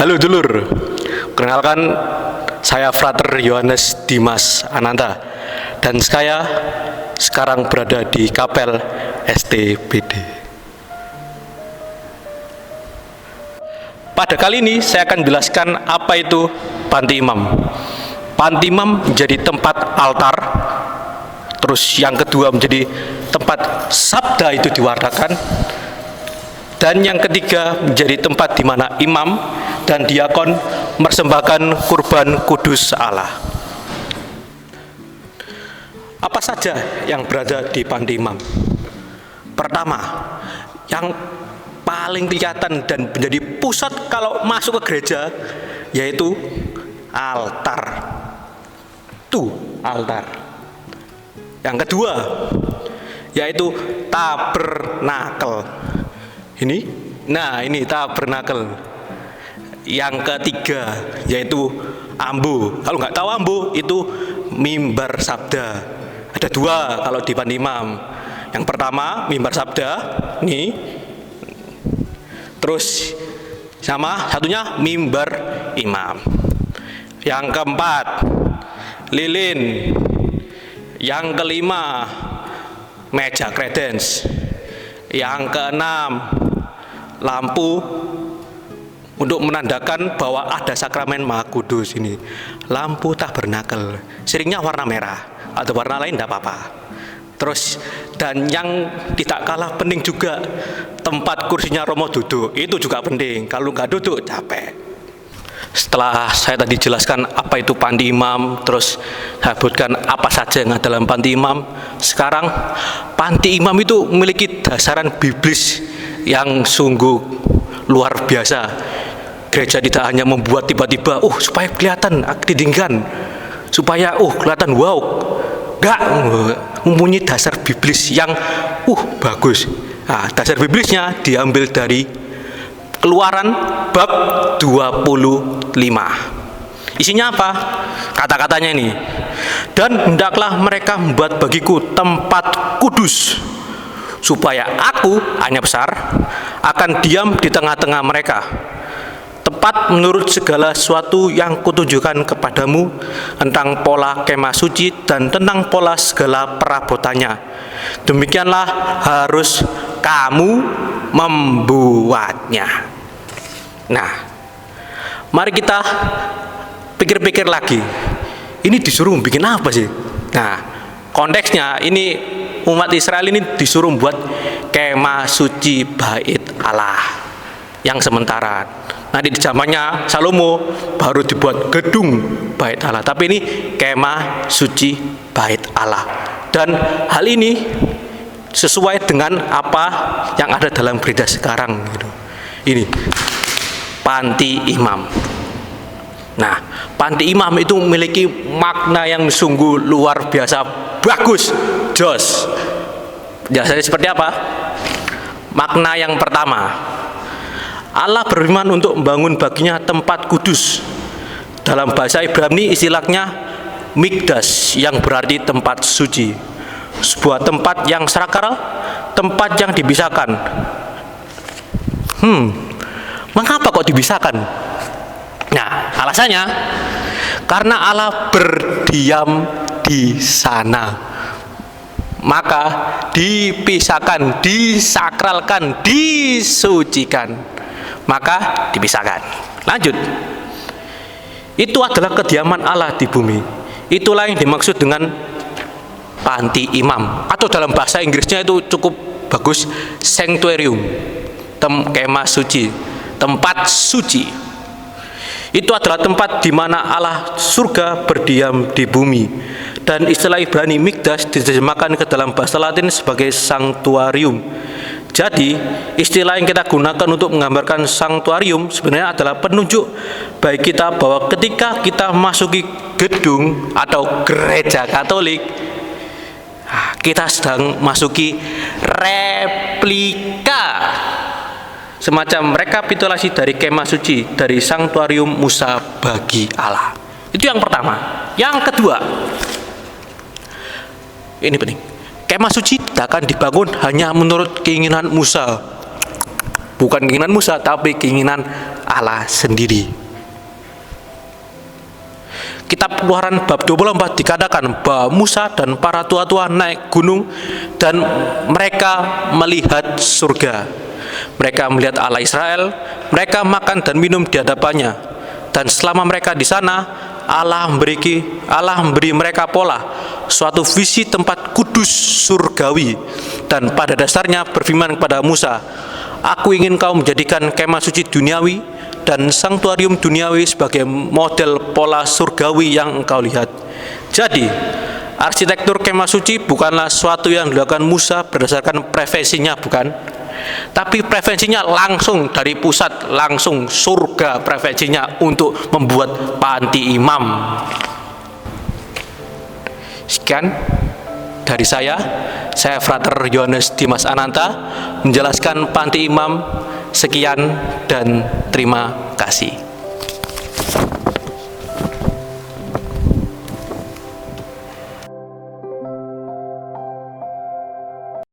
Halo dulur, kenalkan saya Frater Yohanes Dimas Ananta dan saya sekarang berada di Kapel STBD. Pada kali ini saya akan jelaskan apa itu panti imam. Panti imam menjadi tempat altar, terus yang kedua menjadi tempat sabda itu diwartakan, dan yang ketiga menjadi tempat di mana imam dan diakon mempersembahkan kurban kudus Allah. Apa saja yang berada di panti imam? Pertama, yang paling kelihatan dan menjadi pusat kalau masuk ke gereja yaitu altar. Tuh, altar. Yang kedua yaitu tabernakel. Ini tabernakel. Yang ketiga yaitu ambo. Kalau nggak tahu ambo itu mimbar sabda. Ada dua kalau di panti imam. Yang pertama mimbar sabda, nih. Terus sama satunya mimbar imam. Yang keempat lilin. Yang kelima meja kredens. Yang keenam lampu untuk menandakan bahwa ada sakramen Maha Kudus ini. Lampu tabernakel, seringnya warna merah atau warna lain tidak apa-apa. Terus dan yang tidak kalah penting juga tempat kursinya Romo duduk, itu juga penting. Kalau nggak duduk capek. Setelah saya tadi jelaskan apa itu panti imam, terus saya sebutkan apa saja yang ada dalam panti imam. Sekarang panti imam itu memiliki dasaran biblis yang sungguh luar biasa. Gereja tidak hanya membuat tiba-tiba, supaya kelihatan ditinggikan, supaya kelihatan wow. Enggak, mempunyai dasar biblis yang bagus. Nah, dasar biblisnya diambil dari Keluaran bab 25. Isinya apa? Kata-katanya ini. Dan hendaklah mereka membuat bagiku tempat kudus, supaya aku, hanya besar, akan diam di tengah-tengah mereka. Tepat menurut segala sesuatu yang kutunjukkan kepadamu tentang pola kemah suci dan tentang pola segala perabotannya. Demikianlah harus kamu membuatnya. Nah, mari kita pikir-pikir lagi. Ini disuruh bikin apa sih? Nah, konteksnya ini umat Israel ini disuruh buat kemah suci bait Allah yang sementara. Nanti di zamannya Salomo baru dibuat gedung bait Allah. Tapi ini kemah suci bait Allah. Dan hal ini sesuai dengan apa yang ada dalam gereja sekarang gitu. Ini panti imam. Nah, panti imam itu memiliki makna yang sungguh luar biasa bagus, jos. Jasanya seperti apa? Makna yang pertama, Allah berfirman untuk membangun baginya tempat kudus. Dalam bahasa Ibrani istilahnya mikdas, yang berarti tempat suci. Sebuah tempat yang sakral, tempat yang dipisahkan. Mengapa kok dipisahkan? Nah, alasannya karena Allah berdiam di sana. Maka dipisahkan, disakralkan, disucikan. Maka dipisahkan. Lanjut. Itu adalah kediaman Allah di bumi. Itulah yang dimaksud dengan panti imam, atau dalam bahasa Inggrisnya itu cukup bagus, sanctuarium, kemah suci, tempat suci. Itu adalah tempat di mana Allah surga berdiam di bumi. Dan istilah Ibrani mikdas diterjemahkan ke dalam bahasa Latin sebagai sanctuarium. Jadi istilah yang kita gunakan untuk menggambarkan sanctuarium sebenarnya adalah penunjuk bagi kita bahwa ketika kita masuki gedung atau gereja Katolik, kita sedang masuki replika, semacam rekapitulasi dari kemah suci, dari sanctuarium Musa bagi Allah. Itu yang pertama. Yang kedua, ini penting, kemah suci tidak akan dibangun hanya menurut keinginan Musa. Bukan keinginan Musa, tapi keinginan Allah sendiri. Kitab Keluaran bab 24 dikatakan bahwa Musa dan para tua-tua naik gunung dan mereka melihat surga. Mereka melihat Allah Israel, mereka makan dan minum di hadapannya. Dan selama mereka di sana, Allah memberi mereka pola suatu visi tempat kudus surgawi, dan pada dasarnya berfirman kepada Musa, "Aku ingin kau menjadikan kemah suci duniawi dan sanktuarium duniawi sebagai model pola surgawi yang engkau lihat." Jadi, arsitektur kemah suci bukanlah sesuatu yang dilakukan Musa berdasarkan preferensinya, bukan. Tapi preferensinya langsung dari pusat, langsung surga preferensinya untuk membuat panti imam. Sekian dari saya Frater Yohanes Dimas Ananta menjelaskan panti imam. Sekian dan terima kasih.